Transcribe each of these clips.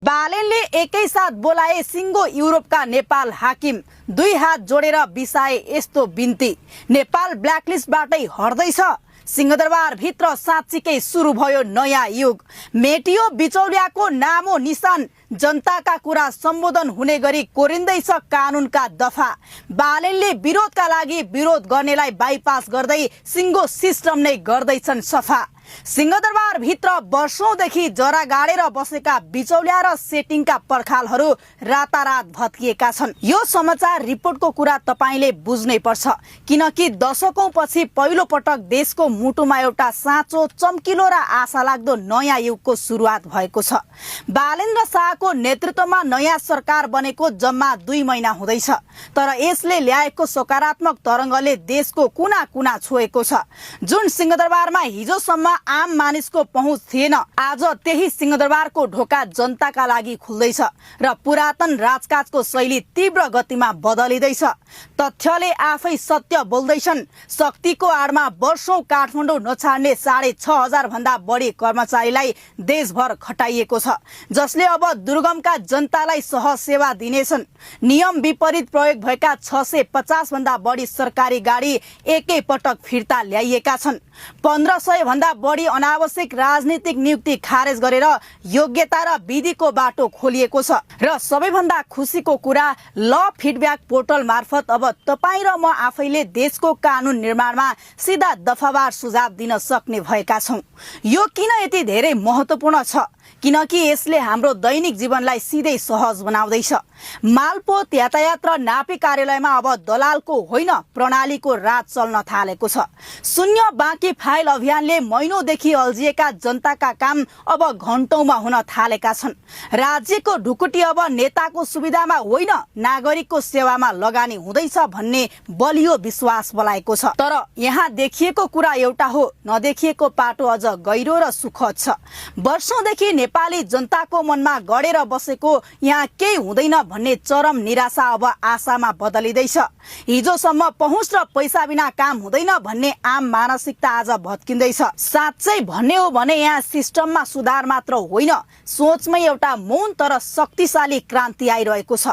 बालेनले एकैसाथ बोलाए सिङ्गो युरोपका नेपाल हाकिम। दुई हात जोडेर बिसाए यस्तो बिन्ती। नेपाल ब्ल्याकलिस्टबाटै हट्दैछ। सिंहदरबार भित्र साँच्चीकै सुरु भयो नयाँ युग। मेटियो बिचौलियाको नामो निशान। जनताका कुरा सम्बोधन हुने गरी कोरिँदैछ कानुनका दफा। बालेनले विरोधका लागि विरोध गर्नेलाई बाइपास गर्दै सिङ्गो सिस्टम नै गर्दैछन् सफा। सिंहदरबार भित्र वर्षौंदेखि जरा गाडेर बसेका बिचौलिया र सेटिङका पर्खालहरू रातारात भत्किएका छन्। यो समाचार रिपोर्टको कुरा तपाईले बुझ्नै पर्छ, किनकि दशकौंपछि पहिलो पटक देशको मुटुमा एउटा साँचो, चम्किलो र आशा लाग्दो नयाँ युगको सुरुवात भएको छ। बालेन र शाहको नेतृत्वमा नयाँ सरकार बनेको जम्मा 2 महिना हुँदैछ, तर यसले ल्याएको सकारात्मक तरङ्गले देशको कुना कुना छोएको छ। जुन सिंहदरबारमा हिजोसम्म आम मानिसको पहुँच थिएन, आज त्यही सिंहदरबारको ढोका जनताका लागि खुल्दैछ र पुरातन राजकाजको शैली तीव्र गतिमा बदलिँदैछ। तथ्यले आफै सत्य बोल्दैछन्। शक्तिको आडमा वर्षौं काठमाडौँ नछाड्ने 6,500 भन्दा बढी कर्मचारीलाई देशभर खटाइएको छ, जसले अब दुर्गमका जनतालाई सहसेवा दिनेछन्। नियम विपरीत प्रयोग भएका 650 भन्दा बढी सरकारी गाडी एकै पटक फिर्ता ल्याइएका छन्। 1500 भन्दा बढी अनावश्यक राजनीतिक नियुक्ति खारेज गरेर योग्यता र विधिको बाटो खोलिएको छ। र सबैभन्दा खुसीको कुरा, ल फिडब्याक पोर्टल मार्फत अब तपाईँ र म आफैले देशको कानुन निर्माणमा सिधा दफावार सुझाव दिन सक्ने भएका छौं। यो किन यति धेरै महत्त्वपूर्ण छ? किनकि यसले हाम्रो दैनिक जीवनलाई सिधै सहज बनाउँदैछ। मालपोत, यातायात र नापी कार्यालयमा अब दलालको होइन, प्रणालीको राज चल्न थालेको छ। शून्य बाँकी फाइल अभियानले महिनौदेखि अल्झिएका जनताका काम अब घण्टौंमा हुन थालेका छन्। राज्यको ढुकुटी अब नेताको सुविधामा होइन, नागरिकको सेवामा लगानी हुँदैछ भन्ने बलियो विश्वास बलाएको छ। तर यहाँ देखिएको कुरा एउटा हो, नदेखिएको पाटो अझ गहिरो र सुखद छ। वर्षौंदेखि नेपाली जनताको मनमा गडेर बसेको यहाँ केही हुँदैन भन्ने चरम निराशा अब आशामा बदलिँदैछ। हिजोसम्म पहुँच र पैसा बिना काम हुँदैन भन्ने आम मानसिकता आज भत्किँदैछ। साँच्चै भन्ने हो भने यहाँ सिस्टममा सुधार मात्र होइन, सोचमै एउटा मौन तर शक्तिशाली क्रान्ति आइरहेको छ।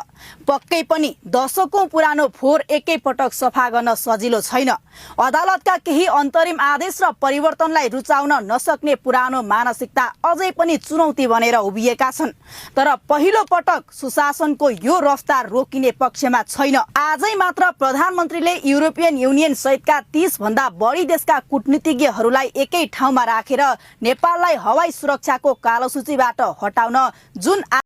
पक्कै पनि दशकौं पुरानो फोहोर एकै पटक सफा गर्न सजिलो छैन। अदालतका केही अन्तरिम आदेश र परिवर्तनलाई रुचाउन नसक्ने पुरानो मानसिकता अझै पनि चुनौती बनेर उभिएका छन्। तर पहिलो पटक सुशासनको यो रफ्तार रोकिने पक्षमा छैन। आजै मात्र प्रधानमन्त्रीले युरोपियन युनियन सहितका 30 भन्दा बढी देशका कूटनीतिज्ञहरूलाई एकै ठाउँमा राखेर नेपाललाई हवाई सुरक्षाको कालो सूचीबाट हटाउन जुन